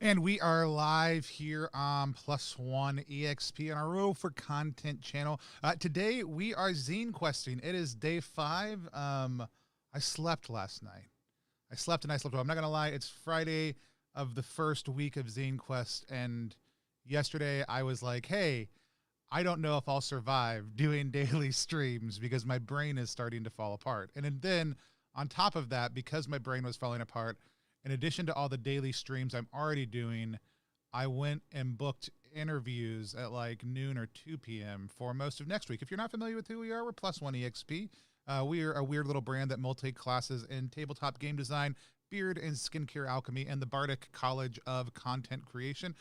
And we are live here on Plus One EXP on our Row for Content channel. Today we are ZineQuesting. It is day 5. I slept last night. I slept and I slept well. I'm not going to lie. It's Friday of the first week of ZineQuest. And yesterday I was like, hey, I don't know if I'll survive doing daily streams because my brain is starting to fall apart. And then on top of that, because my brain was falling apart, in addition to all the daily streams I'm already doing, I went and booked interviews at like noon or 2 p.m. for most of next week. If you're not familiar with who we are, we're Plus One EXP. We are a weird little brand that multi-classes in tabletop game design, beard and skincare alchemy, and the Bardic College of Content Creation.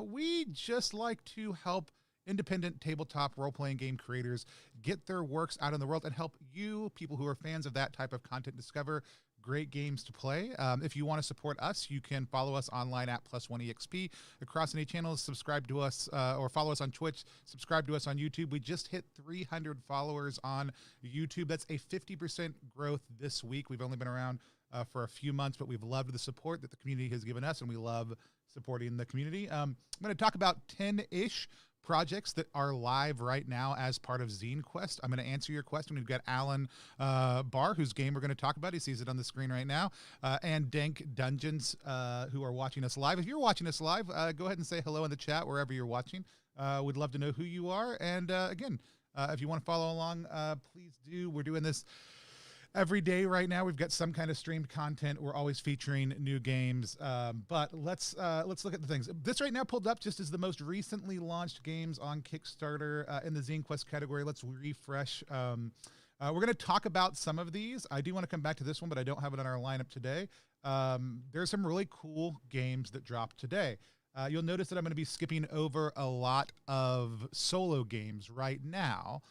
We just like to help independent tabletop role-playing game creators get their works out in the world and help you, people who are fans of that type of content, discover great games to play. If you want to support us, you can follow us online at Plus One EXP across any channels, subscribe to us or follow us on Twitch, subscribe to us on YouTube. We just hit 300 followers on YouTube. That's a 50% growth this week. We've only been around for a few months, but we've loved the support that the community has given us, and we love supporting the community. I'm going to talk about 10-ish projects that are live right now as part of ZineQuest. I'm going to answer your question. We've got Alan Barr, whose game we're going to talk about. He sees it on the screen right now. And Dank Dungeons, who are watching us live. If you're watching us live, go ahead and say hello in the chat wherever you're watching. We'd love to know who you are. And again, if you want to follow along, please do. We're doing this every day right now. We've got some kind of streamed content. We're always featuring new games, but let's look at the things. This right now pulled up just as the most recently launched games on Kickstarter in the ZineQuest category. Let's refresh. We're going to talk about some of these. I do want to come back to this one, but I don't have it on our lineup today. There's some really cool games that dropped today. You'll notice that I'm going to be skipping over a lot of solo games right now.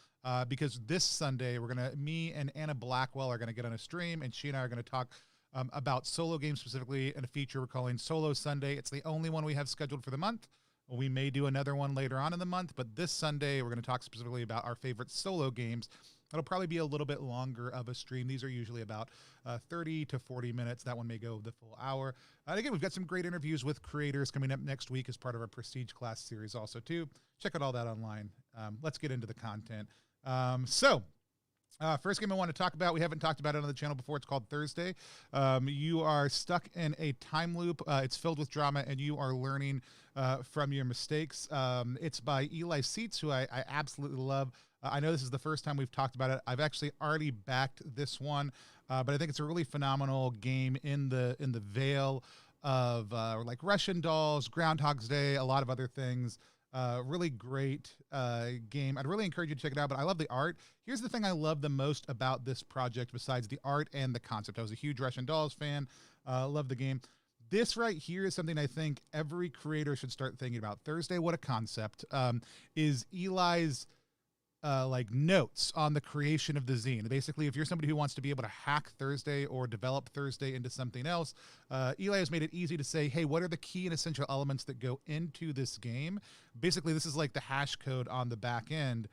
Because this Sunday, me and Anna Blackwell are going to get on a stream, and she and I are going to talk about solo games specifically in a feature we're calling Solo Sunday. It's the only one we have scheduled for the month. We may do another one later on in the month, but this Sunday, we're going to talk specifically about our favorite solo games. It'll probably be a little bit longer of a stream. These are usually about 30 to 40 minutes. That one may go the full hour. And again, we've got some great interviews with creators coming up next week as part of our Prestige class series also, too. Check out all that online. Let's get into the content. First game I want to talk about, we haven't talked about it on the channel before. It's called Thursday. You are stuck in a time loop. It's filled with drama, and you are learning from your mistakes. It's by Eli Seitz, who I absolutely love. I know this is the first time we've talked about it. I've actually already backed this one, but I think it's a really phenomenal game in the veil of like Russian Dolls, Groundhog's Day, a lot of other things. Really great game. I'd really encourage you to check it out, but I love the art. Here's the thing I love the most about this project besides the art and the concept. I was a huge Russian Dolls fan. Love the game. This right here is something I think every creator should start thinking about. Thursday, what a concept, is Eli's like notes on the creation of the zine. Basically, if you're somebody who wants to be able to hack Thursday or develop Thursday into something else, Eli has made it easy to say, hey, what are the key and essential elements that go into this game? Basically, this is like the hash code on the back end.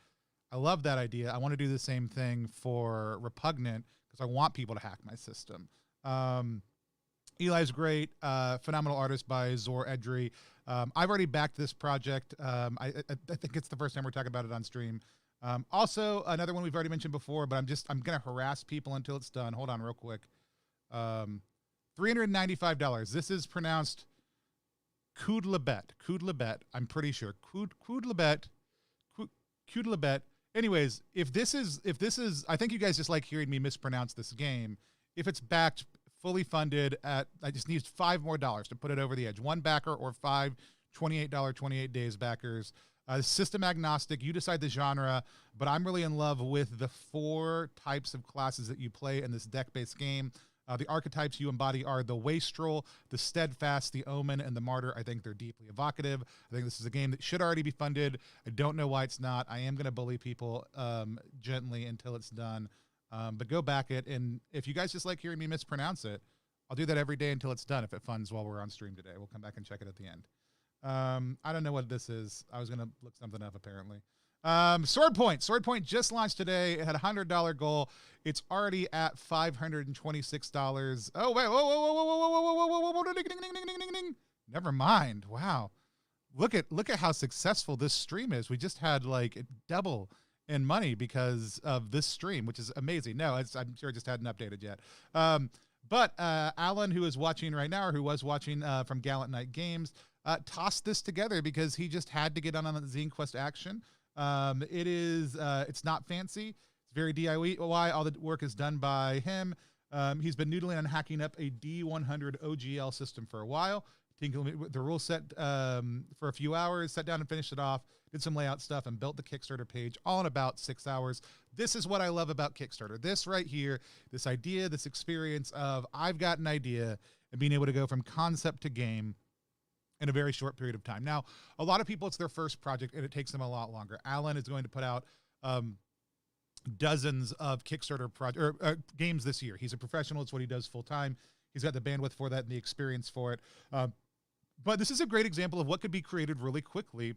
I love that idea. I want to do the same thing for Repugnant because I want people to hack my system. Eli's great, phenomenal artist by Zor Edry. I've already backed this project. I think it's the first time we're talking about it on stream. Also, another one we've already mentioned before, but I'm going to harass people until it's done. Hold on real quick. $395. This is pronounced kooblebet. Kooblebet, I'm pretty sure. Kooblebet. Kooblebet. Anyways, if this is, I think you guys just like hearing me mispronounce this game. If it's backed, fully funded I just need $5 more to put it over the edge. One backer or 5 $28 28 days backers. System agnostic, you decide the genre, but I'm really in love with the 4 types of classes that you play in this deck-based game. The archetypes you embody are the Wastrel, the Steadfast, the Omen, and the Martyr. I think they're deeply evocative. I think this is a game that should already be funded. I don't know why it's not. I am going to bully people gently until it's done. But go back it, and if you guys just like hearing me mispronounce it, I'll do that every day until it's done if it funds while we're on stream today. We'll come back and check it at the end. I don't know what this is. I was going to look something up, apparently. Sword Point. Sword Point just launched today. It had a $100 goal. It's already at $526. Oh, wait. Whoa, whoa, whoa, whoa, whoa, whoa, whoa, whoa, whoa, whoa, ding, ding, ding, ding, ding, ding. Never mind. Wow. Look at how successful this stream is. We just had like double in money because of this stream, which is amazing. No, I'm sure it just hadn't updated yet. But Alan, who is watching right now, or who was watching from Gallant Knight Games, tossed this together because he just had to get on the ZineQuest action. It's not fancy. It's very DIY. All the work is done by him. He's been noodling on hacking up a D100 OGL system for a while. Tinkering with the rule set for a few hours, sat down and finished it off, did some layout stuff, and built the Kickstarter page all in about 6 hours. This is what I love about Kickstarter. This right here, this idea, this experience of I've got an idea and being able to go from concept to game in a very short period of time. Now, a lot of people, it's their first project, and it takes them a lot longer. Alan is going to put out dozens of Kickstarter games this year. He's a professional. It's what he does full time. He's got the bandwidth for that and the experience for it. But this is a great example of what could be created really quickly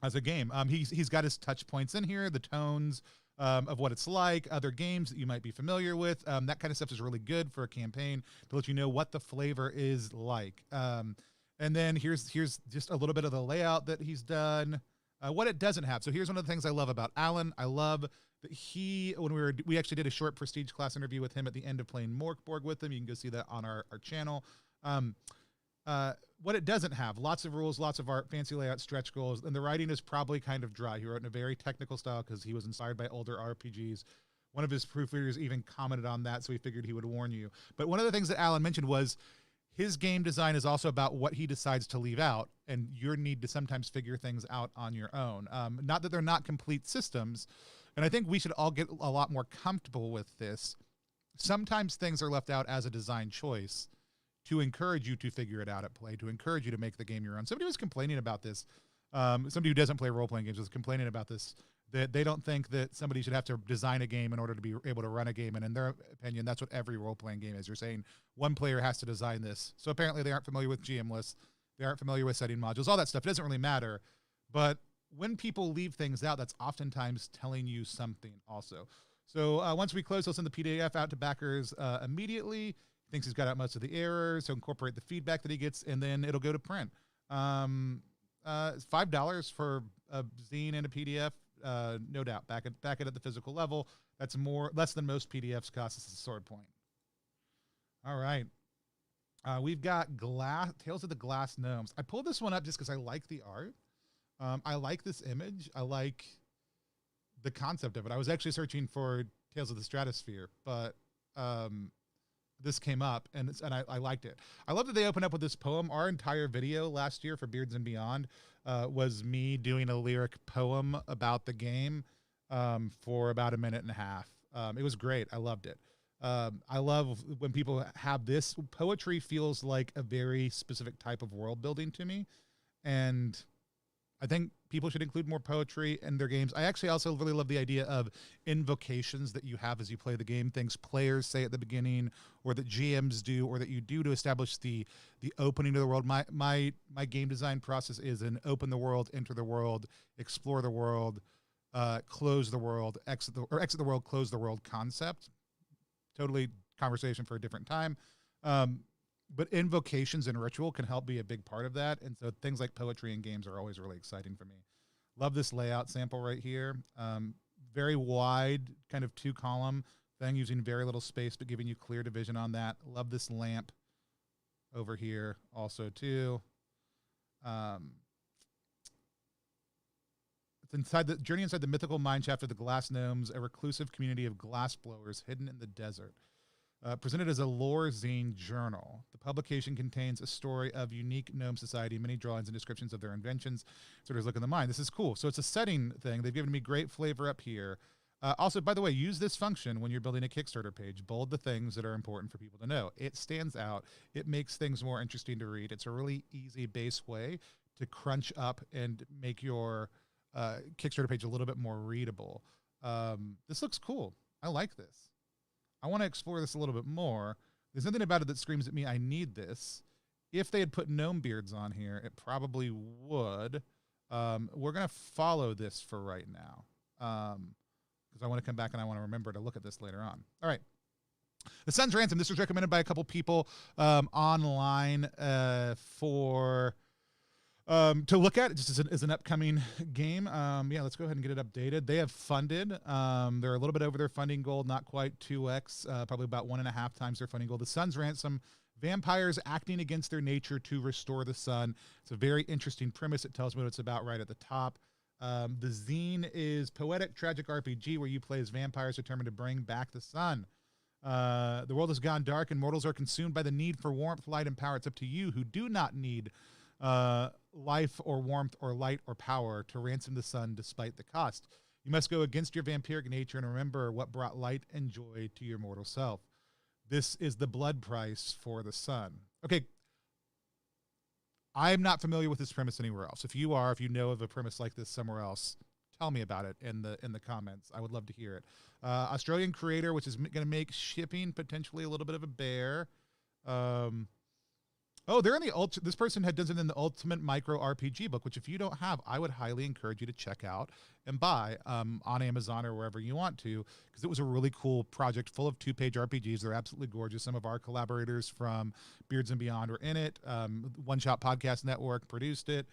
as a game. He's got his touch points in here, the tones of what it's like, other games that you might be familiar with. That kind of stuff is really good for a campaign to let you know what the flavor is like. And then here's just a little bit of the layout that he's done, what it doesn't have. So here's one of the things I love about Alan. I love that when we actually did a short Prestige class interview with him at the end of playing Morkborg with him. You can go see that on our channel. What it doesn't have, lots of rules, lots of art, fancy layout, stretch goals, and the writing is probably kind of dry. He wrote in a very technical style because he was inspired by older RPGs. One of his proofreaders even commented on that, so he figured he would warn you. But one of the things that Alan mentioned was his game design is also about what he decides to leave out and your need to sometimes figure things out on your own. Not that they're not complete systems, and I think we should all get a lot more comfortable with this. Sometimes things are left out as a design choice to encourage you to figure it out at play, to encourage you to make the game your own. Somebody was complaining about this. Somebody who doesn't play role-playing games was complaining about this, that they don't think that somebody should have to design a game in order to be able to run a game. And in their opinion, that's what every role-playing game is. You're saying one player has to design this. So apparently they aren't familiar with GM lists. They aren't familiar with setting modules, all that stuff. It doesn't really matter. But when people leave things out, that's oftentimes telling you something also. So once we close, I'll send the PDF out to backers immediately. Thinks he's got out most of the errors, so incorporate the feedback that he gets, and then it'll go to print. It's $5 for a zine and a PDF, no doubt. Back it at the physical level. That's less than most PDFs cost. This is a sword point. All right. We've got Tales of the Glass Gnomes. I pulled this one up just because I like the art. I like this image. I like the concept of it. I was actually searching for Tales of the Stratosphere, but this came up, and I liked it. I love that they opened up with this poem. Our entire video last year for Beards and Beyond was me doing a lyric poem about the game for about a minute and a half. It was great. I loved it. I love when people have this. Poetry feels like a very specific type of world building to me, and I think people should include more poetry in their games. I actually also really love the idea of invocations that you have as you play the game, things players say at the beginning, or that GMs do, or that you do to establish the opening of the world. My game design process is an open the world, enter the world, explore the world, close the world, exit the world, close the world concept. Totally conversation for a different time. But invocations and ritual can help be a big part of that. And so things like poetry and games are always really exciting for me. Love this layout sample right here. Very wide, kind of 2-column thing using very little space, but giving you clear division on that. Love this lamp over here also too. It's inside the journey inside the mythical mineshaft of the Glass Gnomes, a reclusive community of glass blowers hidden in the desert. Presented as a lore zine journal. The publication contains a story of unique gnome society, many drawings and descriptions of their inventions. Sort of look in the mind. This is cool. So it's a setting thing. They've given me great flavor up here. Also, by the way, use this function when you're building a Kickstarter page. Bold the things that are important for people to know. It stands out. It makes things more interesting to read. It's a really easy base way to crunch up and make your Kickstarter page a little bit more readable. This looks cool. I like this. I want to explore this a little bit more. There's nothing about it that screams at me, I need this. If they had put gnome beards on here, it probably would. We're going to follow this for right now because I want to come back and I want to remember to look at this later on. All right. The Suns Ransom. This was recommended by a couple people online for to look at. It just as an upcoming game. Yeah, let's go ahead and get it updated. They have funded. They're a little bit over their funding goal, not quite 2x, probably about 1.5 times their funding goal. The Suns Ransom. Vampires acting against their nature to restore the sun. It's a very interesting premise. It tells me what it's about right at the top. The zine is poetic, tragic RPG where you play as vampires determined to bring back the sun. The world has gone dark and mortals are consumed by the need for warmth, light, and power. It's up to you who do not need life or warmth or light or power to ransom the sun despite the cost. You must go against your vampiric nature and remember what brought light and joy to your mortal self. This is the blood price for the sun. Okay. I'm not familiar with this premise anywhere else. If you are, if you know of a premise like this somewhere else, tell me about it in the comments. I would love to hear it. Australian creator, which is going to make shipping potentially a little bit of a bear. Oh, they're in the this person does it in the Ultimate Micro RPG book, which if you don't have, I would highly encourage you to check out and buy on Amazon or wherever you want to, because it was a really cool project full of 2-page RPGs. They're absolutely gorgeous. Some of our collaborators from Beards and Beyond were in it. One Shot Podcast Network produced it.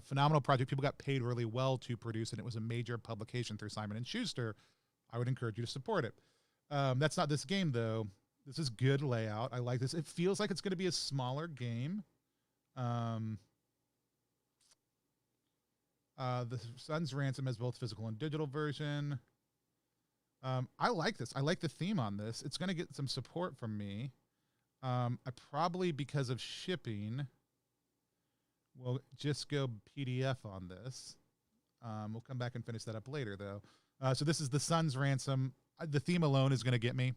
Phenomenal project. People got paid really well to produce it. It was a major publication through Simon & Schuster. I would encourage you to support it. That's not this game, though. This is good layout. I like this. It feels like it's going to be a smaller game. The Suns Ransom has both physical and digital version. I like this. I like the theme on this. It's going to get some support from me. I probably, because of shipping, will just go PDF on this. We'll come back and finish that up later, though. So this is the Suns Ransom. The theme alone is going to get me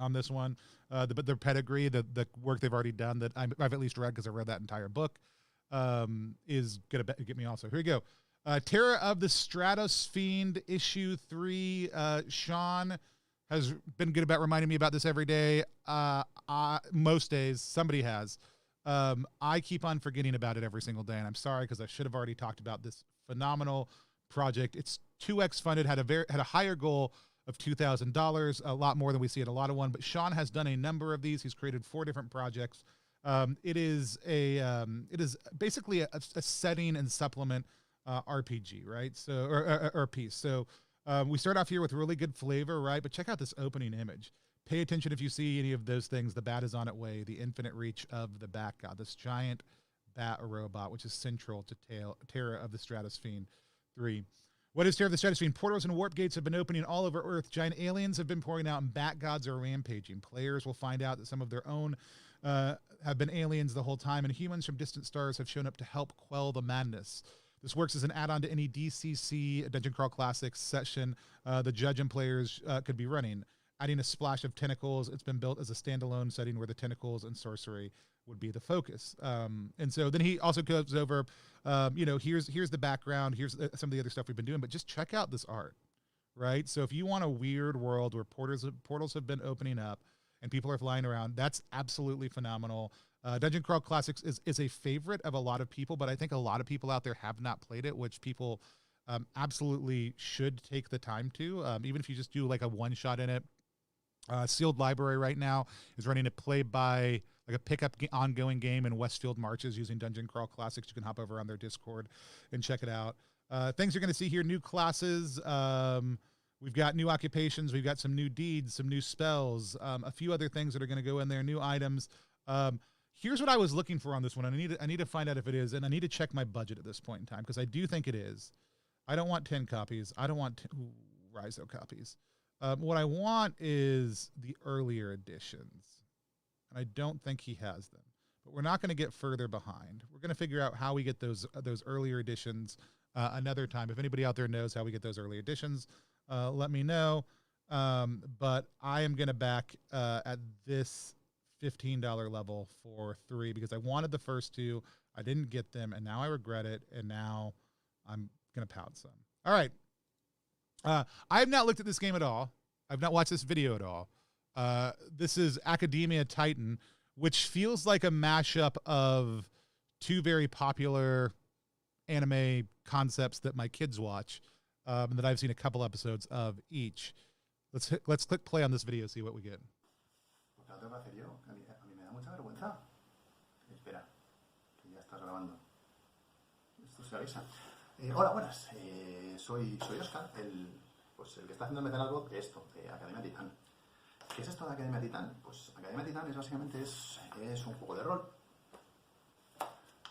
on this one. But their pedigree, the work they've already done that I've at least read because I read that entire book, is going to get me also. Here we go. Terror of the Stratos Fiend, issue 3. Sean has been good about reminding me about this every day. Most days, somebody has. I keep on forgetting about it every single day, and I'm sorry because I should have already talked about this phenomenal project. It's 2x funded, had a higher goal of $2,000, a lot more than we see at a lot of one. But Sean has done a number of these. He's created 4 different projects. It is basically a setting and supplement RPG, right? So or piece. So we start off here with really good flavor, right? But check out this opening image. Pay attention if you see any of those things. The bat is on its way. The infinite reach of the Bat God. This giant bat robot, which is central to Terror of the Stratos Fiend 3. What is Terror of the Stratos Fiend? Portals and warp gates have been opening all over Earth. Giant aliens have been pouring out, and bat gods are rampaging. Players will find out that some of their own have been aliens the whole time, and humans from distant stars have shown up to help quell the madness. This works as an add-on to any DCC Dungeon Crawl Classics session the judge and players could be running. Adding a splash of tentacles, it's been built as a standalone setting where the tentacles and sorcery would be the focus. And so then he also goes over, here's the background, here's some of the other stuff we've been doing, but just check out this art, right? So if you want a weird world where portals have been opening up and people are flying around, that's absolutely phenomenal. Dungeon Crawl Classics is a favorite of a lot of people, but I think a lot of people out there have not played it, which people absolutely should take the time to, even if you just do like a one-shot in it. Sealed Library right now is running a play-by, like a pickup ongoing game in Westfield Marches using Dungeon Crawl Classics. You can hop over on their Discord and check it out. Things you're going to see here, new classes. We've got new occupations. We've got some new deeds, some new spells, a few other things that are going to go in there, new items. Here's what I was looking for on this one. I need to find out if it is, and I need to check my budget at this point in time because I do think it is. I don't want 10 copies. I don't want Rhizo copies. What I want is the earlier editions, and I don't think he has them. But we're not going to get further behind. We're going to figure out how we get those earlier editions another time. If anybody out there knows how we get those early editions, let me know. But I am going to back at this $15 level for 3 because I wanted the first 2. I didn't get them, and now I regret it, and now I'm going to pout some. All right. I have not looked at this game at all. I've not watched this video at all. This is Academia Titan, which feels like a mashup of 2 very popular anime concepts that my kids watch, and that I've seen a couple episodes of each. Let's click play on this video, see what we get. tengo que hacer yo, que a mí me da mucha vergüenza. Espera, que ya estás grabando. Esto se avisa. Hola, buenas. Soy Oscar, el que está haciendo el mecenazgo de esto, de Academia Titán. ¿Qué es esto de Academia Titán? Pues Academia Titán básicamente es un juego de rol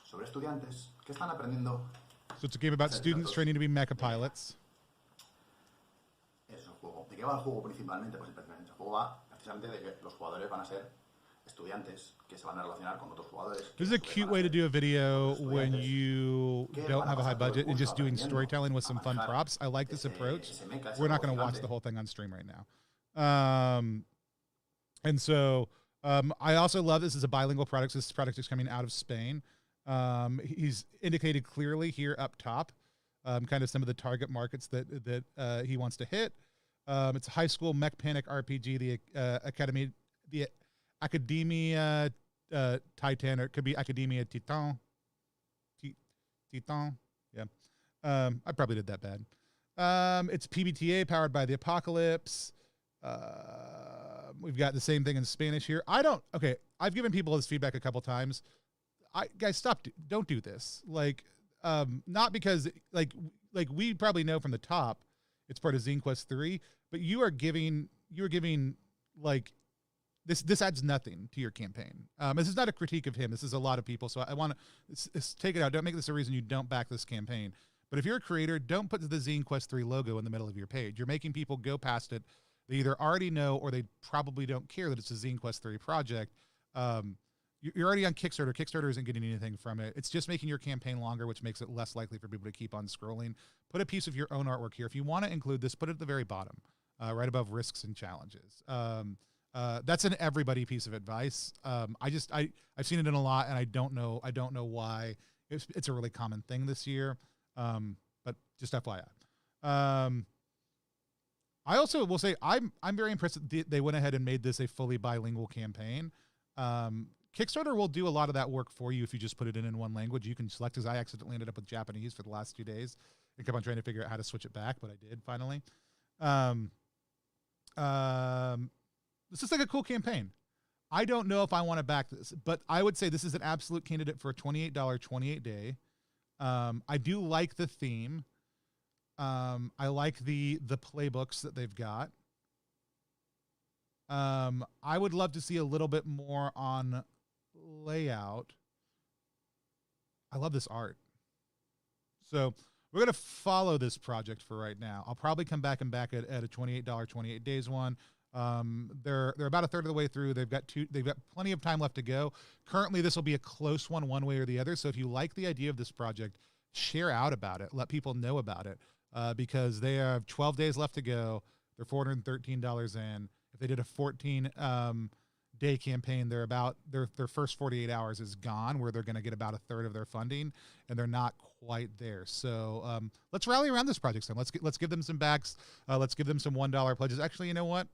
sobre estudiantes que están aprendiendo. So it's a game about students training to be mecha pilots. Es un juego. ¿De qué va el juego principalmente? Pues el juego va precisamente de que los jugadores van a ser estudiantes que se van a relacionar con otros jugadores. This is a cute way to do a video when you don't have a high budget and just doing storytelling with some fun props. I like this approach. We're not going to watch the whole thing on stream right now. And so I also love this as a bilingual product. This product is coming out of Spain. He's indicated clearly here up top kind of some of the target markets that he wants to hit. It's a high school mech panic RPG, the Academia Titan, or it could be Academia Titan. Titan, yeah. I probably did that bad. It's PBTA, powered by the Apocalypse. We've got the same thing in Spanish here. Okay, I've given people this feedback a couple times. Guys, stop, don't do this. Like, not because, like we probably know from the top, it's part of Zinequest 3, but you are giving, like, this adds nothing to your campaign. This is not a critique of him. This is a lot of people. So I want to take it out. Don't make this a reason you don't back this campaign. But if you're a creator, don't put the Zinequest 3 logo in the middle of your page. You're making people go past it. They either already know or they probably don't care that it's a Zinequest 3 project. You're already on Kickstarter. Kickstarter isn't getting anything from it. It's just making your campaign longer, which makes it less likely for people to keep on scrolling. Put a piece of your own artwork here. If you want to include this, put it at the very bottom, right above risks and challenges. That's an everybody piece of advice. I've seen it in a lot, and I don't know why. It's a really common thing this year. But just FYI. I also will say I'm very impressed that they went ahead and made this a fully bilingual campaign. Kickstarter will do a lot of that work for you if you just put it in one language. You can select, as I accidentally ended up with Japanese for the last 2 days and kept on trying to figure out how to switch it back, but I did finally. This is like a cool campaign. I don't know if I want to back this, but I would say this is an absolute candidate for a $28 28-day. I do like the theme. I like the playbooks that they've got. I would love to see a little bit more on layout. I love this art. So we're going to follow this project for right now. I'll probably come back at a $28 28 days one. They're about a third of the way through. They've got plenty of time left to go. Currently, this will be a close one way or the other. So if you like the idea of this project, share out about it. Let people know about it, because they have 12 days left to go. They're $413 in. If they did a 14 day campaign, their first 48 hours is gone, where they're going to get about a third of their funding, and they're not quite there. So let's rally around this project. Then let's give them some backs. Let's give them some $1 pledges. Actually, you know what?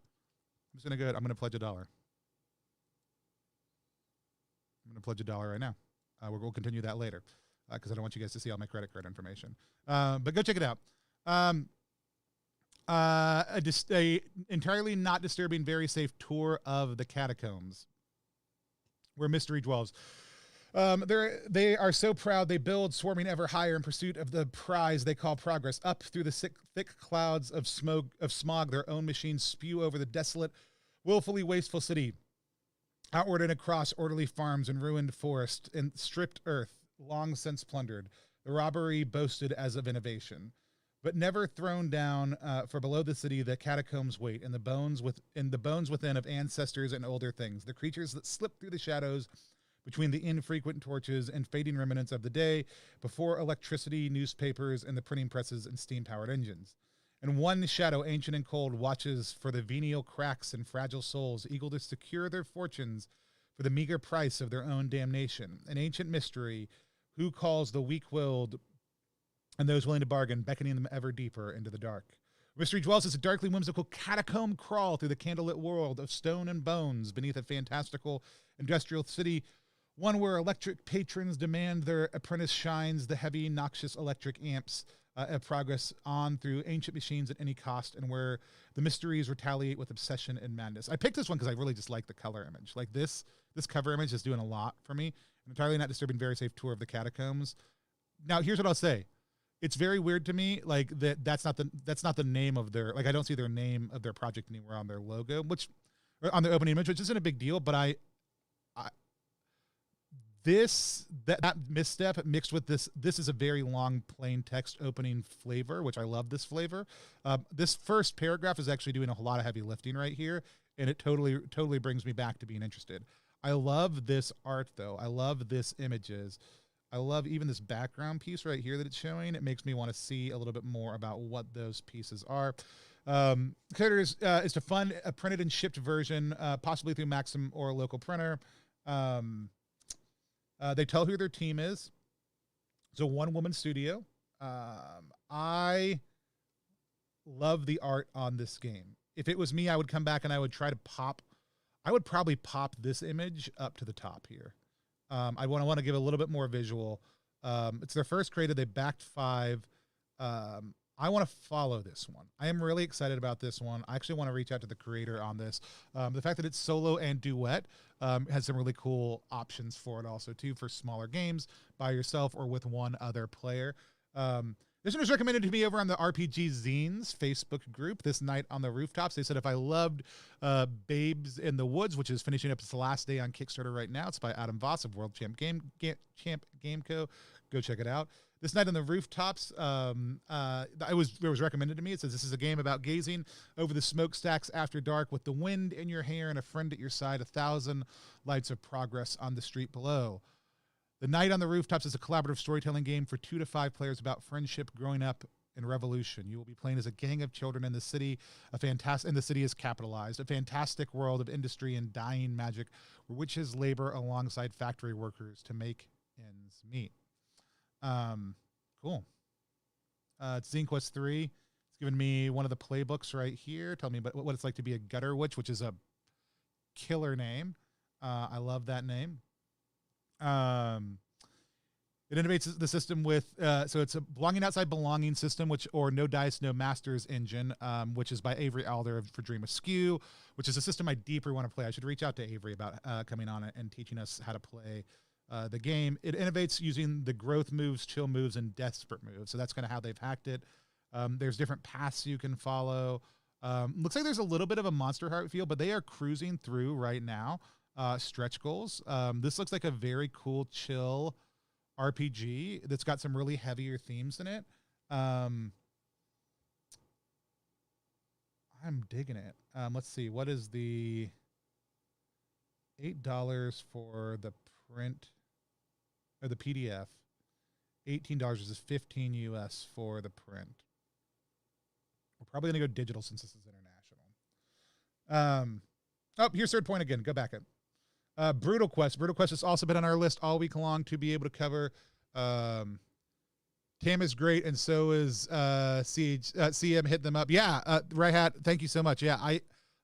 I'm just going to I'm going to pledge $1. I'm going to pledge $1 right now. We'll continue that later, because I don't want you guys to see all my credit card information. But go check it out. A entirely not disturbing, very safe tour of the catacombs where mystery dwells. They are so proud they build, swarming ever higher in pursuit of the prize they call progress. Up through the thick clouds of smog, their own machines spew over the desolate, willfully wasteful city. Outward and across orderly farms and ruined forest and stripped earth, long since plundered. The robbery boasted as of innovation, but never thrown down. For below the city, the catacombs wait, and the bones within of ancestors and older things. The creatures that slip through the shadows between the infrequent torches and fading remnants of the day before electricity, newspapers, and the printing presses and steam-powered engines. And one shadow, ancient and cold, watches for the venial cracks and fragile souls, eager to secure their fortunes for the meager price of their own damnation. An ancient mystery, who calls the weak-willed and those willing to bargain, beckoning them ever deeper into the dark. Mystery dwells as a darkly whimsical catacomb crawl through the candlelit world of stone and bones beneath a fantastical industrial city, one where electric patrons demand their apprentice shines, the heavy, noxious electric amps of progress on through ancient machines at any cost, and where the mysteries retaliate with obsession and madness. I picked this one because I really just like the color image. Like this cover image is doing a lot for me. An entirely not disturbing, very safe tour of the catacombs. Now, here's what I'll say. It's very weird to me, like that's not the name of their, like I don't see their name of their project anywhere on their logo, or on their opening image, which isn't a big deal, but that misstep mixed with this is a very long plain text opening flavor, which I love this flavor. This first paragraph is actually doing a lot of heavy lifting right here, and it totally brings me back to being interested. I love this art though. I love this images. I love even this background piece right here that it's showing. It makes me want to see a little bit more about what those pieces are. Creator is to fund a printed and shipped version, possibly through Maxim or a local printer. They tell who their team is. It's a one-woman studio. I love the art on this game. If it was me, I would come back and I would probably pop this image up to the top here. I want to give a little bit more visual. It's their first creative. They backed 5. I want to follow this one. I am really excited about this one. I actually want to reach out to the creator on this. The fact that it's solo and duet has some really cool options for it also too, for smaller games by yourself or with one other player. This one was recommended to me over on the RPG Zines Facebook group, This Night on the Rooftops. They said if I loved Babes in the Woods, which is finishing up its last day on Kickstarter right now. It's by Adam Voss of World Champ Game Co. Go check it out. This Night on the Rooftops, it was recommended to me. It says this is a game about gazing over the smokestacks after dark with the wind in your hair and a friend at your side, 1,000 lights of progress on the street below. The Night on the Rooftops is a collaborative storytelling game for 2 to 5 players about friendship, growing up, and revolution. You will be playing as a gang of children in the city. And the city is capitalized. A fantastic world of industry and dying magic, where witches labor alongside factory workers to make ends meet. Cool. It's Zinequest 3. It's given me one of the playbooks right here. Tell me about what it's like to be a gutter witch, which is a killer name. I love that name. It innovates the system with, so it's a belonging outside belonging system, or no dice, no masters engine, which is by Avery Alder for Dream Askew, which is a system I deeply want to play. I should reach out to Avery about coming on it and teaching us how to play the game. It innovates using the growth moves, chill moves, and desperate moves. So that's kind of how they've hacked it. There's different paths you can follow. Looks like there's a little bit of a Monster Heart feel, but they are cruising through right now. Stretch goals. This looks like a very cool, chill RPG that's got some really heavier themes in it. I'm digging it. Let's see. What is the $8 for the print or the PDF? $18 is $15 US for the print. We're probably going to go digital since this is international. Oh, here's third point again. Go back up. Brutal Quest. Brutal Quest has also been on our list all week long to be able to cover. Tam is great, and so is CM. Hit them up. Yeah, Right Hat, thank you so much. Yeah,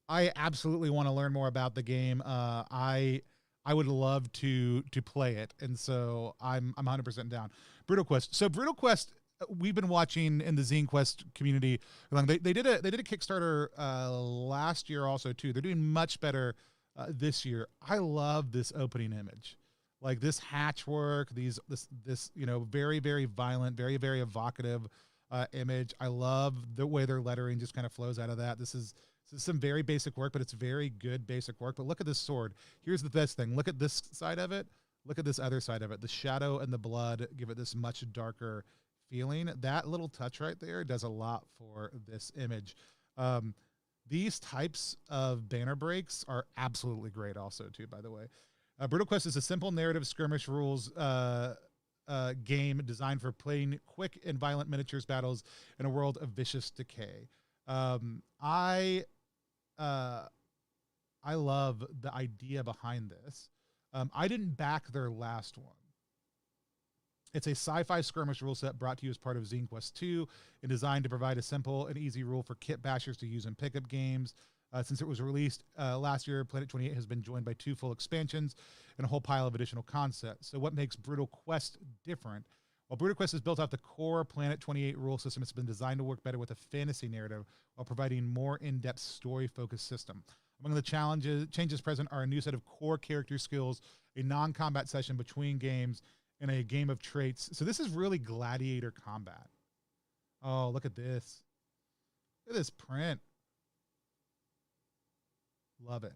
I absolutely want to learn more about the game. I would love to play it, and so I'm 100% down. Brutal Quest. So Brutal Quest, we've been watching in the ZineQuest community. They did a Kickstarter last year also too. They're doing much better this year. I love this opening image, like this hatchwork. This very, very violent, very, very evocative image. I love the way their lettering just kind of flows out of that. This is some very basic work, but it's very good basic work. But look at this sword. Here's the best thing. Look at this side of it. Look at this other side of it. The shadow and the blood give it this much darker feeling. That little touch right there does a lot for this image. These types of banner breaks are absolutely great also too, by the way. Brutal Quest is a simple narrative skirmish rules game designed for playing quick and violent miniatures battles in a world of vicious decay. I love the idea behind this. I didn't back their last one. It's a sci-fi skirmish rule set brought to you as part of ZineQuest 2 and designed to provide a simple and easy rule for kit bashers to use in pickup games. Since it was released last year, Planet 28 has been joined by 2 full expansions and a whole pile of additional concepts. So what makes Brutal Quest different? Well, While Brutal Quest is built off the core Planet 28 rule system, it's been designed to work better with a fantasy narrative while providing more in-depth story-focused system. Among the changes present are a new set of core character skills, a non-combat session between games, and a game of traits. So this is really gladiator combat. Oh, look at this. Look at this print. Love it.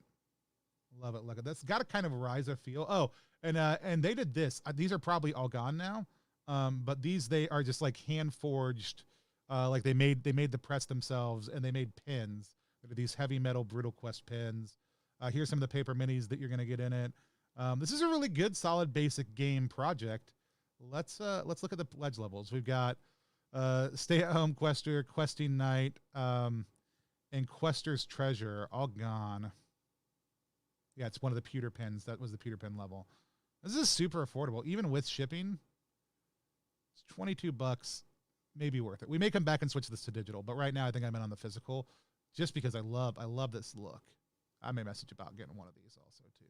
Love it. Look at this. Got a kind of Ryza feel. Oh, and they did this. These are probably all gone now. But they are just like hand forged. Like they made the press themselves, and they made pins. That are these heavy metal Brutal Quest pins. Here's some of the paper minis that you're gonna get in it. This is a really good, solid, basic game project. Let's look at the pledge levels. We've got Stay at Home Quester, Questing Night, and Quester's Treasure all gone. Yeah, it's one of the pewter pins. That was the pewter pin level. This is super affordable, even with shipping. It's $22, maybe worth it. We may come back and switch this to digital, but right now I think I'm in on the physical, just because I love this look. I may message about getting one of these also too.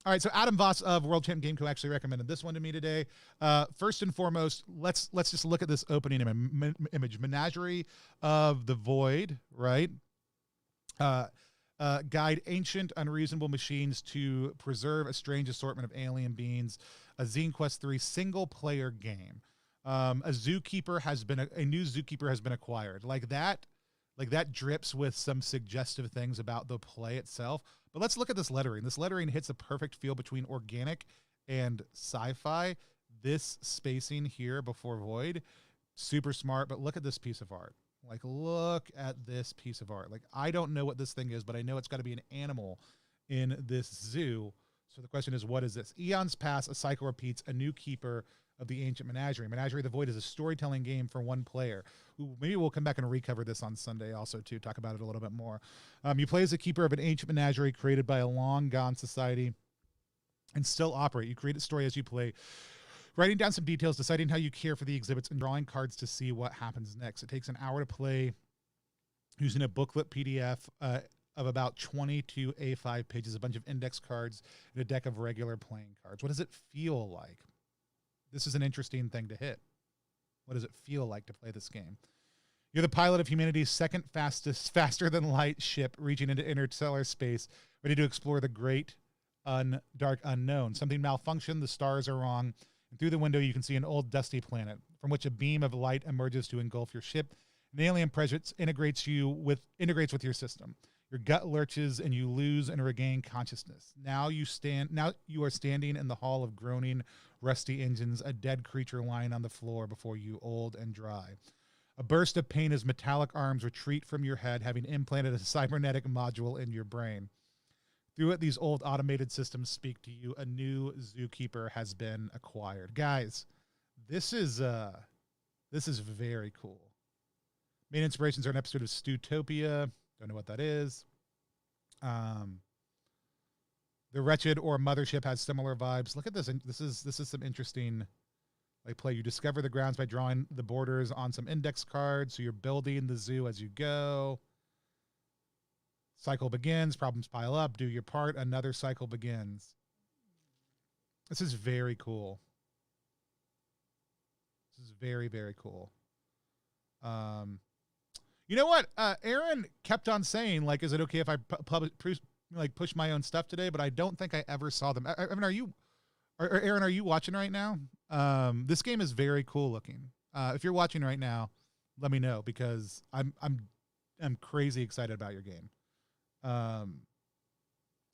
All right, so Adam Voss of World Champ Game Co. actually recommended this one to me today. First and foremost, let's just look at this opening image. Menagerie of the Void, right? Guide ancient, unreasonable machines to preserve a strange assortment of alien beings. A ZineQuest 3 single-player game. A new zookeeper has been acquired. Like that drips with some suggestive things about the play itself. But let's look at this lettering. This lettering hits a perfect feel between organic and sci-fi. This spacing here before Void, super smart. But look at this piece of art. Like, look at this piece of art. Like, I don't know what this thing is, but I know it's got to be an animal in this zoo. So the question is, what is this? Eons pass, a cycle repeats, a new keeper of the ancient Menagerie. Menagerie the Void is a storytelling game for one player. Ooh, maybe we'll come back and recover this on Sunday also to talk about it a little bit more. You play as a keeper of an ancient menagerie created by a long-gone society and still operate. You create a story as you play, writing down some details, deciding how you care for the exhibits, and drawing cards to see what happens next. It takes an hour to play using a booklet PDF of about 22 A5 pages, a bunch of index cards, and a deck of regular playing cards. What does it feel like? This is an interesting thing to hit. What does it feel like to play this game? You're the pilot of humanity's second fastest, faster than light ship, reaching into interstellar space, ready to explore the great, dark unknown. Something malfunctioned, the stars are wrong, and through the window you can see an old dusty planet from which a beam of light emerges to engulf your ship. An alien presence integrates with your system. Your gut lurches and you lose and regain consciousness. Now you are standing in the hall of groaning, rusty engines, a dead creature lying on the floor before you, old and dry. A burst of pain as metallic arms retreat from your head, having implanted a cybernetic module in your brain. Through it, these old automated systems speak to you. A new zookeeper has been acquired. Guys, this is very cool. Main inspirations are an episode of Stewtopia. Don't know what that is. The Wretched or Mothership has similar vibes. Look at this. This is some interesting play. You discover the grounds by drawing the borders on some index cards. So you're building the zoo as you go. Cycle begins. Problems pile up. Do your part. Another cycle begins. This is very cool. This is very, very cool. You know what? Aaron kept on saying, is it okay if I push my own stuff today? But I don't think I ever saw them. I mean, Aaron, are you watching right now? This game is very cool looking. If you're watching right now, let me know, because I'm crazy excited about your game.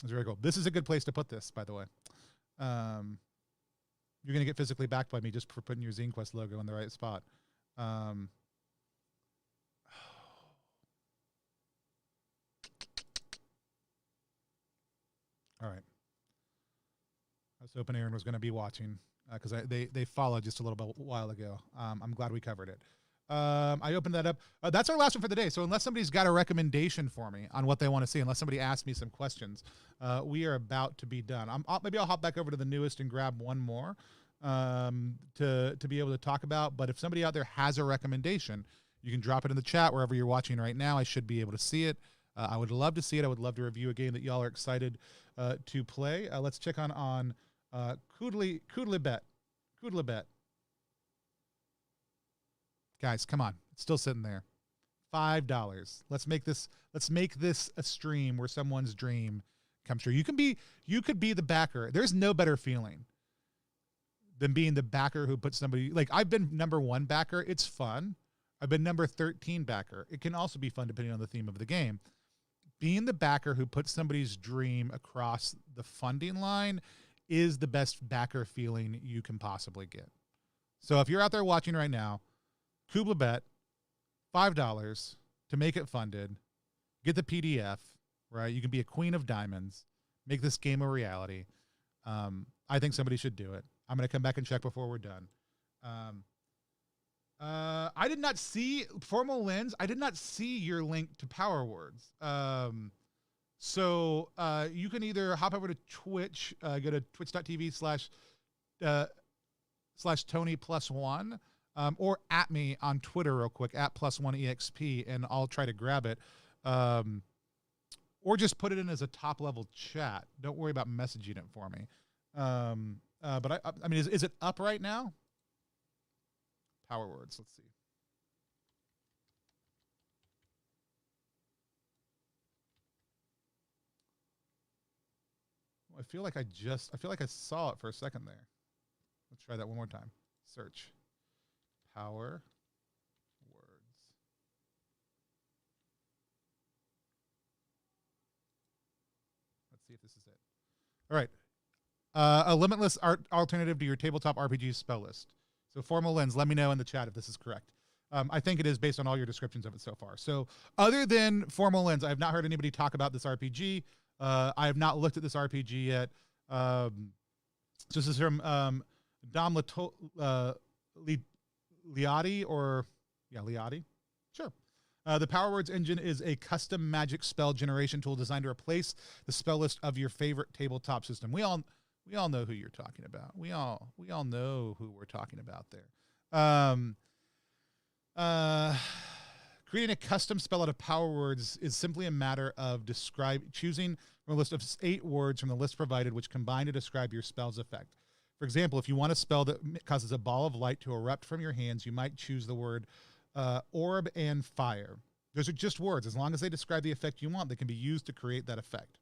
It's very cool. This is a good place to put this, by the way. You're gonna get physically backed by me just for putting your ZineQuest logo in the right spot. All right. I was hoping Aaron was going to be watching because they followed just a little while ago. I'm glad we covered it. I opened that up. That's our last one for the day. So unless somebody's got a recommendation for me on what they want to see, unless somebody asks me some questions, we are about to be done. Maybe I'll hop back over to the newest and grab one more to be able to talk about. But if somebody out there has a recommendation, you can drop it in the chat wherever you're watching right now. I should be able to see it. I would love to see it. I would love to review a game that y'all are excited to play. Let's check on kooblebet. kooblebet. Guys, come on. It's still sitting there. $5. Let's make this a stream where someone's dream comes true. You could be the backer. There's no better feeling than being the backer who puts somebody, like I've been number 1 backer. It's fun. I've been number 13 backer. It can also be fun depending on the theme of the game. Being the backer who puts somebody's dream across the funding line is the best backer feeling you can possibly get. So if you're out there watching right now, kooblebet, $5 to make it funded, get the PDF, right? You can be a queen of diamonds, make this game a reality. I think somebody should do it. I'm going to come back and check before we're done. I did not see Formal Lens. I did not see your link to Power Words. So you can either hop over to Twitch, go to twitch.tv/Tony+1, or at me on Twitter real quick, at +1exp, and I'll try to grab it. Or just put it in as a top level chat. Don't worry about messaging it for me. But I mean, is it up right now? Power Words. Let's see. I feel like I saw it for a second there. Let's try that one more time. Search. Power Words. Let's see if this is it. All right. A limitless alternative to your tabletop RPG spell list. So Formal Lens, let me know in the chat if this is correct. I think it is based on all your descriptions of it so far. So other than Formal Lens, I have not heard anybody talk about this RPG. I have not looked at this RPG yet. So this is from Dom Liotti, or Liotti. Sure. The Power Words engine is a custom magic spell generation tool designed to replace the spell list of your favorite tabletop system. We all know who you're talking about. We all know who we're talking about there. Creating a custom spell out of Power Words is simply a matter of choosing from a list of 8 words from the list provided, which combine to describe your spell's effect. For example, if you want a spell that causes a ball of light to erupt from your hands, you might choose the word orb and fire. Those are just words. As long as they describe the effect you want, they can be used to create that effect.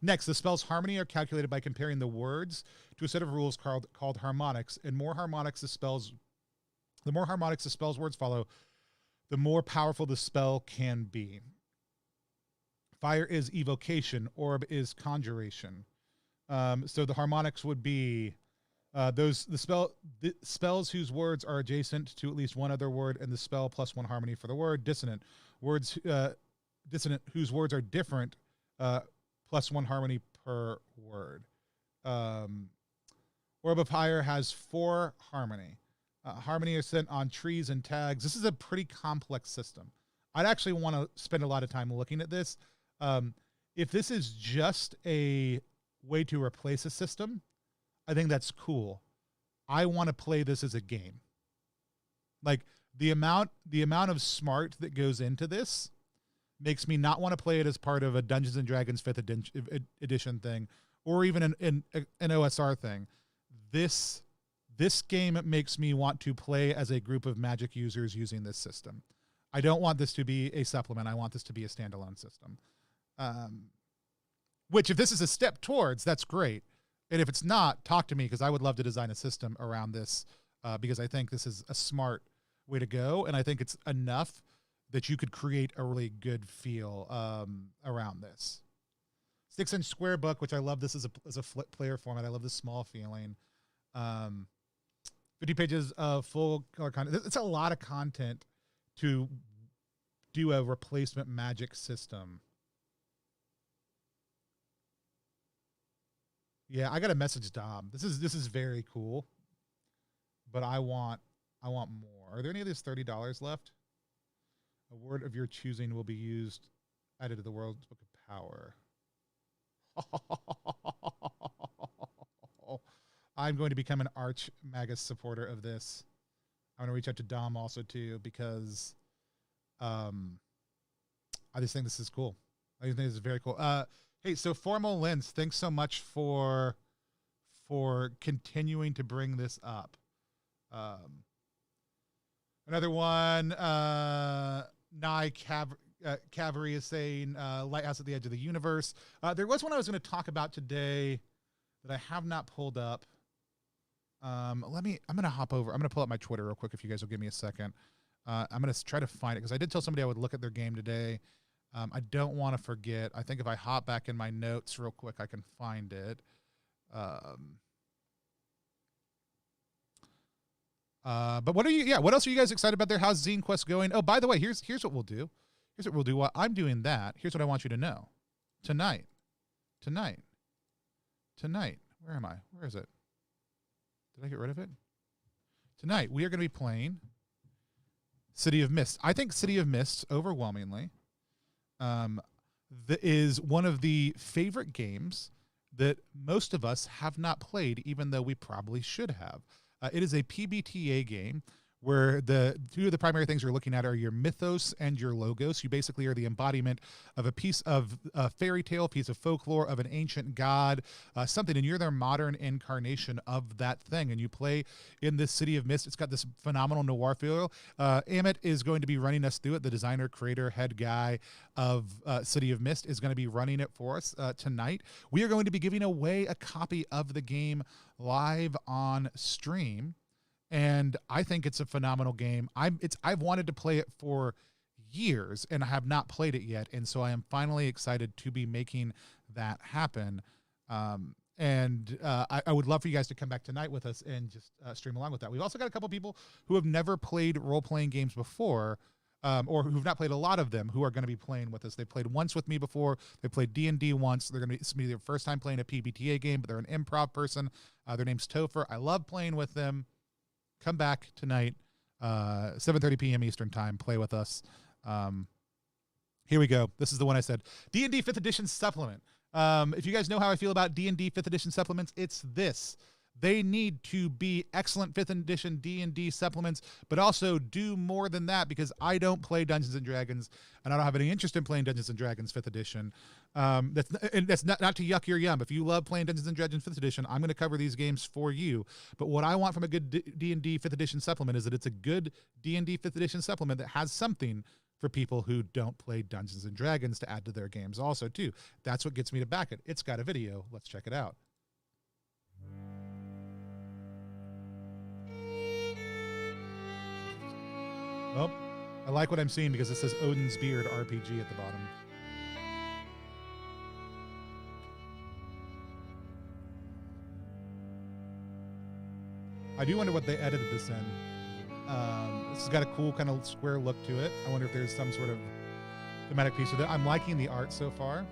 Next, the spell's harmony are calculated by comparing the words to a set of rules called harmonics. And the more harmonics the spell's words follow, the more powerful the spell can be. Fire is evocation. Orb is conjuration. So the harmonics would be spells whose words are adjacent to at least one other word, and the spell plus 1 harmony for the word. Dissonant whose words are different, plus 1 harmony per word. Orb of Fire has 4 harmony. Harmony is sent on trees and tags. This is a pretty complex system. I'd actually want to spend a lot of time looking at this. If this is just a way to replace a system, I think that's cool. I want to play this as a game. Like the amount of smart that goes into this makes me not want to play it as part of a Dungeons and Dragons 5th edition thing, or even an OSR thing. This game makes me want to play as a group of Magic users using this system. I don't want this to be a supplement. I want this to be a standalone system. Which, if this is a step towards, that's great. And if it's not, talk to me, because I would love to design a system around this, because I think this is a smart way to go, and I think it's enough that you could create a really good feel around this. 6-inch square book, which I love this as a flip player format. I love the small feeling. 50 pages of full color content. It's a lot of content to do a replacement Magic system. Yeah, I got to message Dom. This is very cool, but I want more. Are there any of these $30 left? A word of your choosing will be used, added to the World's Book of Power. I'm going to become an arch Magus supporter of this. I'm going to reach out to Dom also too, because I just think this is cool. I think this is very cool. Hey, so Formal Lens, thanks so much for for continuing to bring this up. Another one, Cavalry is saying Lighthouse at the Edge of the Universe. There was one I was going to talk about today that I have not pulled up. I'm going to hop over. I'm going to pull up my Twitter real quick if you guys will give me a second. I'm going to try to find it because I did tell somebody I would look at their game today. I don't want to forget. I think if I hop back in my notes real quick, I can find it. But what else are you guys excited about there? How's ZineQuest going? Oh, by the way, here's what we'll do. Here's what we'll do while I'm doing that. Here's what I want you to know. Tonight. Where am I? Where is it? Did I get rid of it? Tonight, we are going to be playing City of Mist. I think City of Mist, overwhelmingly, is one of the favorite games that most of us have not played, even though we probably should have. It is a PBTA game where the two of the primary things you're looking at are your mythos and your logos. You basically are the embodiment of a piece of fairy tale, piece of folklore, of an ancient god, something, and you're their modern incarnation of that thing. And you play in this City of Mist. It's got this phenomenal noir feel. Amit is going to be running us through it. The designer, creator, head guy of City of Mist is going to be running it for us tonight. We are going to be giving away a copy of the game live on stream. And I think it's a phenomenal game. I've wanted to play it for years, and I have not played it yet. And so I am finally excited to be making that happen. I would love for you guys to come back tonight with us and just stream along with that. We've also got a couple people who have never played role-playing games before, or who've not played a lot of them, who are going to be playing with us. They played once with me before. They played D&D once. They're going to be their first time playing a PBTA game, but they're an improv person. Their name's Topher. I love playing with them. Come back tonight, 7:30 p.m. Eastern time. Play with us. Here we go. This is the one I said. D&D 5th Edition supplement. If you guys know how I feel about D&D 5th Edition supplements, it's this. They need to be excellent 5th Edition D&D supplements, but also do more than that, because I don't play Dungeons & Dragons, and I don't have any interest in playing Dungeons & Dragons 5th Edition. That's not to yuck your yum. If you love playing Dungeons & Dragons 5th Edition, I'm going to cover these games for you. But what I want from a good D&D 5th Edition supplement is that it's a good D&D 5th Edition supplement that has something for people who don't play Dungeons & Dragons to add to their games also, too. That's what gets me to back it. It's got a video. Let's check it out. Oh, I like what I'm seeing because it says Odinsbeard RPG at the bottom. I do wonder what they edited this in. This has got a cool kind of square look to it. I wonder if there's some sort of thematic piece with it. I'm liking the art so far.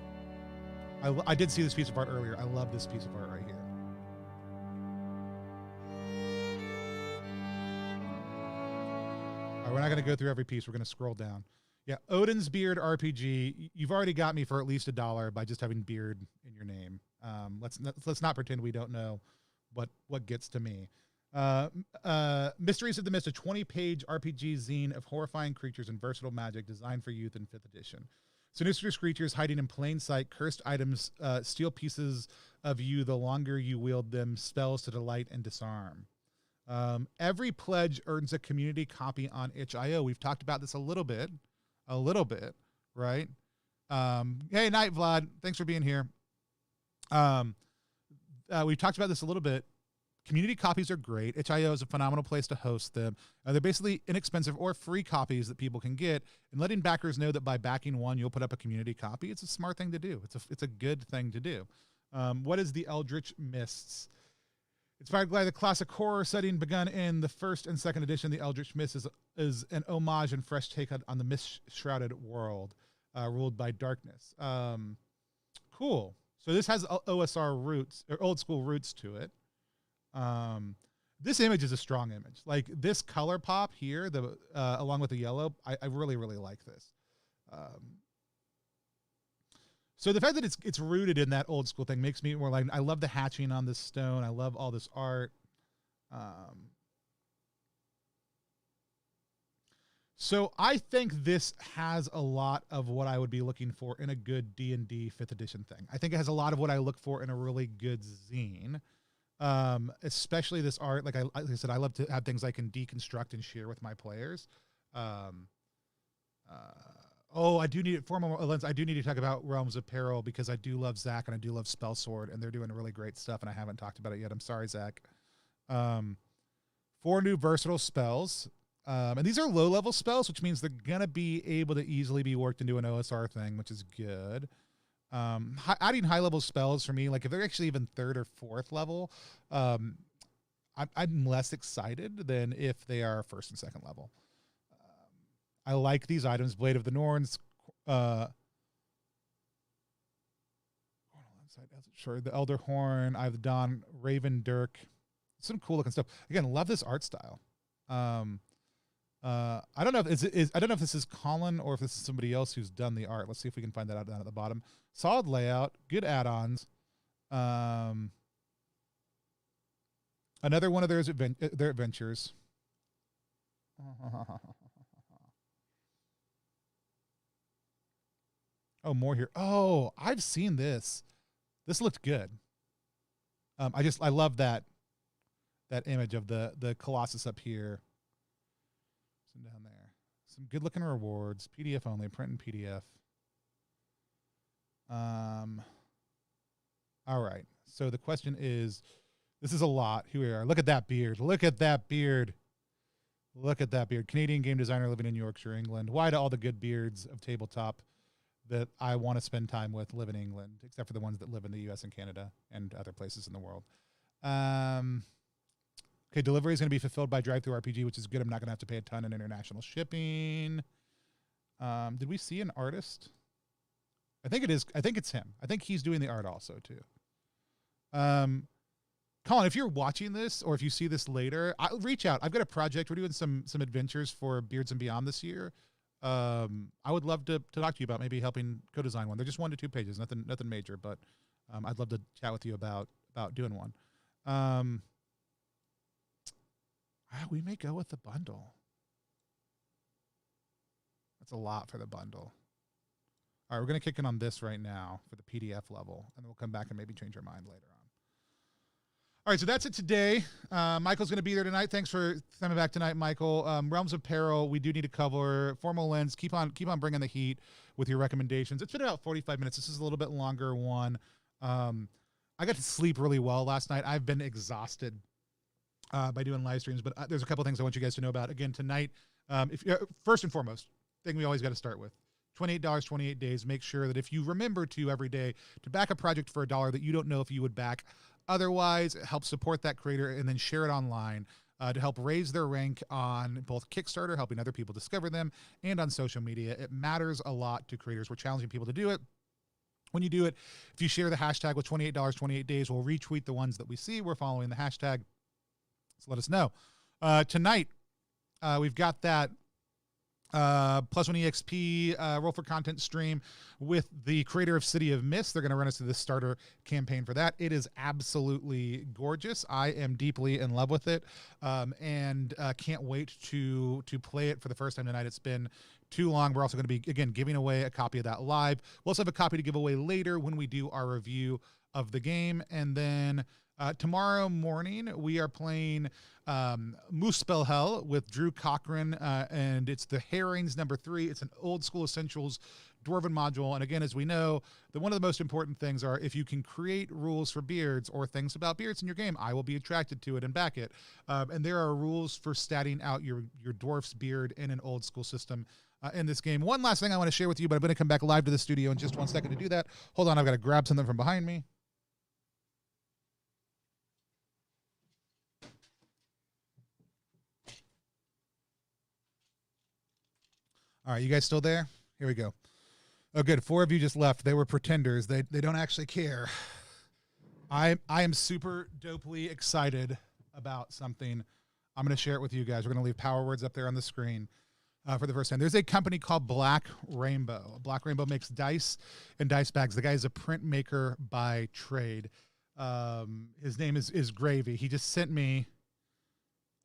I did see this piece of art earlier. I love this piece of art right here. We're not going to go through every piece. We're going to scroll down. Yeah, Odinsbeard RPG. You've already got me for at least $1 by just having beard in your name. Let's not pretend we don't know what gets to me. Mysteries of the Mist, a 20-page RPG zine of horrifying creatures and versatile magic designed for youth in 5th edition. Sinister creatures hiding in plain sight, cursed items steal pieces of you the longer you wield them, spells to delight and disarm. Every pledge earns a community copy on itch.io. We've talked about this a little bit, right? Hey, night, Vlad. Thanks for being here. We've talked about this a little bit. Community copies are great. Itch.io is a phenomenal place to host them. They're basically inexpensive or free copies that people can get, and letting backers know that by backing one, you'll put up a community copy. It's a smart thing to do. It's a good thing to do. What is the Eldritch Mists? Inspired by the classic horror setting begun in the 1st and 2nd edition, the Eldritch Mist is an homage and fresh take on the mist-shrouded world ruled by darkness. Cool. So this has OSR roots, or old school roots to it. This image is a strong image. Like this color pop here, along with the yellow, I really, really like this. So the fact that it's rooted in that old school thing makes me more like, I love the hatching on this stone. I love all this art. So I think this has a lot of what I would be looking for in a good D&D 5th edition thing. I think it has a lot of what I look for in a really good zine. Especially this art. Like I said, I love to have things I can deconstruct and share with my players. Oh, I do need formal lens. I do need to talk about Realms of Peril because I do love Zach and I do love Spell Sword, and they're doing really great stuff, and I haven't talked about it yet. I'm sorry, Zach. 4 new versatile spells. And these are low-level spells, which means they're going to be able to easily be worked into an OSR thing, which is good. Adding high-level spells for me, like if they're actually even 3rd or 4th level, I'm less excited than if they are 1st and 2nd level. I like these items. Blade of the Norns. Sure, the Elder Horn, Eye of the Dawn, Raven Dirk. Some cool looking stuff. Again, love this art style. I don't know if I don't know if this is Colin or if this is somebody else who's done the art. Let's see if we can find that out down at the bottom. Solid layout, good add-ons. Another one of their adventures. Oh, more here. Oh, I've seen this. This looked good. I love that image of the Colossus up here. Some down there. Some good looking rewards. PDF only. Print in PDF. All right. So the question is, this is a lot. Here we are. Look at that beard. Look at that beard. Look at that beard. Canadian game designer living in Yorkshire, England. Why do all the good beards of tabletop that I want to spend time with live in England, except for the ones that live in the US and Canada and other places in the world? Okay, delivery is going to be fulfilled by drive-thru RPG, which is good. I'm not going to have to pay a ton in international shipping. Did we see an artist? I think it is. I think it's him. I think he's doing the art also too. Colin, if you're watching this or if you see this later, reach out. I've got a project. We're doing some adventures for Beards and Beyond this year. I would love to talk to you about maybe helping co-design one. They're just 1 to 2 pages, nothing major, but I'd love to chat with you about doing one. We may go with the bundle. That's a lot for the bundle. All right, we're going to kick in on this right now for the PDF level, and then we'll come back and maybe change our mind later on. All right, so that's it today. Michael's going to be there tonight. Thanks for coming back tonight, Michael. Realms of Peril, we do need to cover. Formal Lens, keep on bringing the heat with your recommendations. It's been about 45 minutes. This is a little bit longer one. I got to sleep really well last night. I've been exhausted by doing live streams, but there's a couple things I want you guys to know about. Again, tonight, first and foremost, thing we always got to start with, $28, 28 days. Make sure that if you remember to every day to back a project for $1 that you don't know if you would back otherwise, help support that creator and then share it online to help raise their rank on both Kickstarter, helping other people discover them, and on social media. It matters a lot to creators. We're challenging people to do it. When you do it, if you share the hashtag with $28, 28 days, we'll retweet the ones that we see. We're following the hashtag. So let us know. Tonight, we've got that +1 EXP Roll for Content stream with the creator of City of Mist. They're going to run us through the starter campaign for that. It is absolutely gorgeous. I am deeply in love with it, and can't wait to play it for the first time tonight. It's been too long. We're also going to be, again, giving away a copy of that live. We'll also have a copy to give away later when we do our review of the game. And then tomorrow morning, we are playing Muspel Hell with Drew Cochran, and it's the Herrings #3. It's an old school essentials Dwarven module. And again, as we know, one of the most important things are if you can create rules for beards or things about beards in your game, I will be attracted to it and back it. And there are rules for statting out your dwarf's beard in an old school system in this game. One last thing I want to share with you, but I'm going to come back live to the studio in just 1 second to do that. Hold on, I've got to grab something from behind me. All right, you guys still there? Here we go. Oh, good. 4 of you just left. They were pretenders. They don't actually care. I am super dopely excited about something. I'm going to share it with you guys. We're going to leave power words up there on the screen for the first time. There's a company called Black Rainbow. Black Rainbow makes dice and dice bags. The guy is a printmaker by trade. His name is Gravy. He just sent me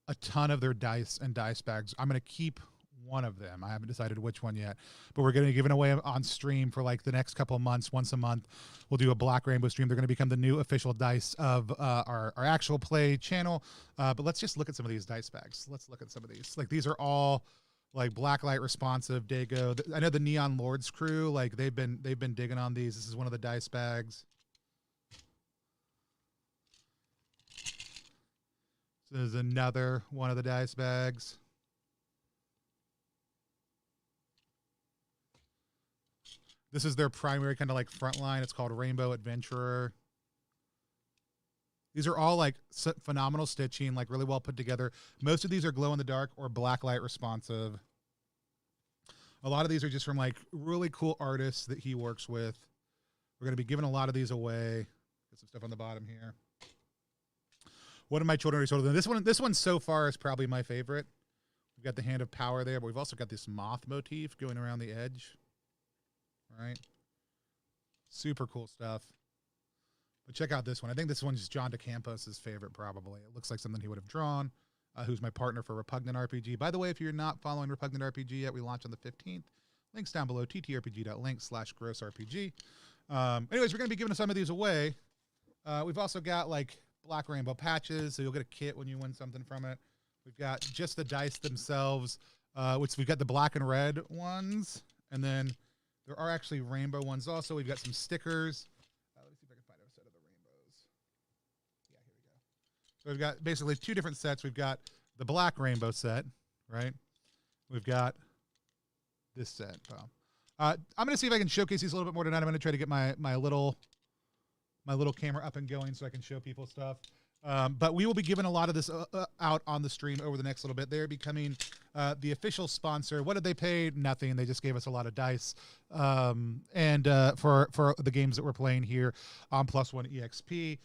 a ton of their dice and dice bags. I'm going to keep one of them. I haven't decided which one yet, but we're going to be giving away on stream for like the next couple of months. Once a month, we'll do a Black Rainbow stream. They're going to become the new official dice of our actual play channel. But let's just look at some of these dice bags. Let's look at some of these. Like these are all like blacklight responsive Dago. I know the Neon Lords crew, like they've been digging on these. This is one of the dice bags. So there's another one of the dice bags. This is their primary kind of like front line. It's called Rainbow Adventurer. These are all like phenomenal stitching, like really well put together. Most of these are glow in the dark or blacklight responsive. A lot of these are just from like really cool artists that he works with. We're going to be giving a lot of these away. Get some stuff on the bottom here. One of my children already sold them. This one so far is probably my favorite. We've got the Hand of Power there, but we've also got this moth motif going around the edge. All right. Super cool stuff. But check out this one. I think this one's John DeCampos's favorite, probably. It looks like something he would have drawn, who's my partner for Repugnant RPG. By the way, if you're not following Repugnant RPG yet, we launch on the 15th. Links down below, ttrpg.link/grossrpg. Anyways, we're going to be giving some of these away. We've also got, like, Black Rainbow patches, so you'll get a kit when you win something from it. We've got just the dice themselves, which we've got the black and red ones, and then there are actually rainbow ones also. We've got some stickers. Let me see if I can find a set of the rainbows. Yeah, here we go. So we've got basically two different sets. We've got the black rainbow set, right? We've got this set. I'm going to see if I can showcase these a little bit more tonight. I'm going to try to get my little camera up and going so I can show people stuff. But we will be giving a lot of this out on the stream over the next little bit. They're becoming the official sponsor. What did they pay? Nothing. They just gave us a lot of dice and for the games that we're playing here on Plus One EXP.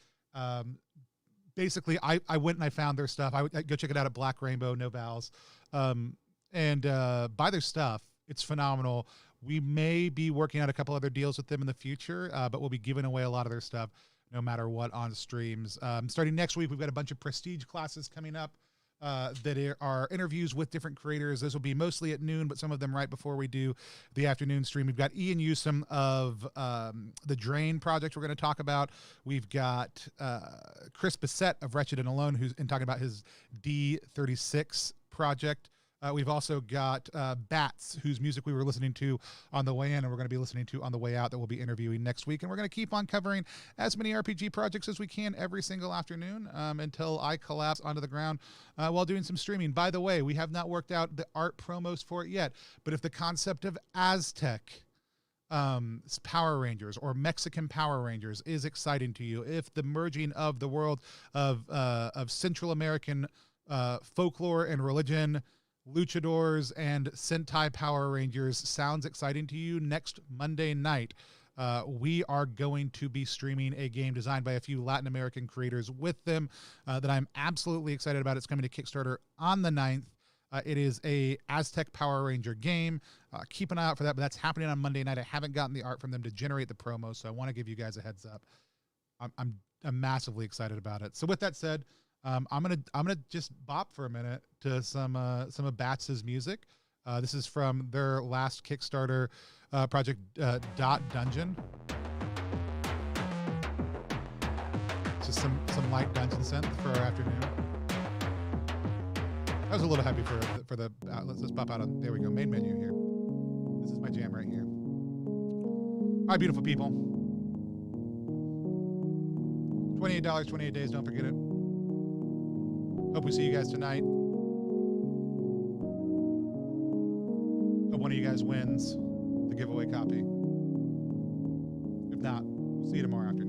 Basically, I went and I found their stuff. I go check it out at Black Rainbow, no vowels, and buy their stuff. It's phenomenal. We may be working out a couple other deals with them in the future, but we'll be giving away a lot of their stuff no matter what on streams. Starting next week, we've got a bunch of prestige classes coming up that are interviews with different creators. This will be mostly at noon, but some of them right before we do the afternoon stream. We've got Ian Newsom of the Drain project we're going to talk about. We've got Chris Bissett of Wretched and Alone, who's talking about his D36 project. We've also got Bats, whose music we were listening to on the way in and we're going to be listening to on the way out that we'll be interviewing next week. And we're going to keep on covering as many RPG projects as we can every single afternoon until I collapse onto the ground while doing some streaming. By the way, we have not worked out the art promos for it yet, but if the concept of Aztec Power Rangers or Mexican Power Rangers is exciting to you, if the merging of the world of Central American folklore and religion, luchadors and Sentai Power Rangers sounds exciting to you, next Monday night we are going to be streaming a game designed by a few Latin American creators with them that I'm absolutely excited about. It's coming to Kickstarter on the 9th. It is a Aztec Power Ranger game. Keep an eye out for that, but that's happening on Monday night. I haven't gotten the art from them to generate the promo, so I want to give you guys a heads up. I'm massively excited about it. So with that said, I'm gonna just bop for a minute to some of Bats' music. This is from their last Kickstarter project, Dot Dungeon. Just some light dungeon synth for our afternoon. I was a little happy for the let's pop out on, there we go, main menu here. This is my jam right here. All right, beautiful people. $28, 28 days. Don't forget it. Hope we see you guys tonight. Hope one of you guys wins the giveaway copy. If not, we'll see you tomorrow afternoon.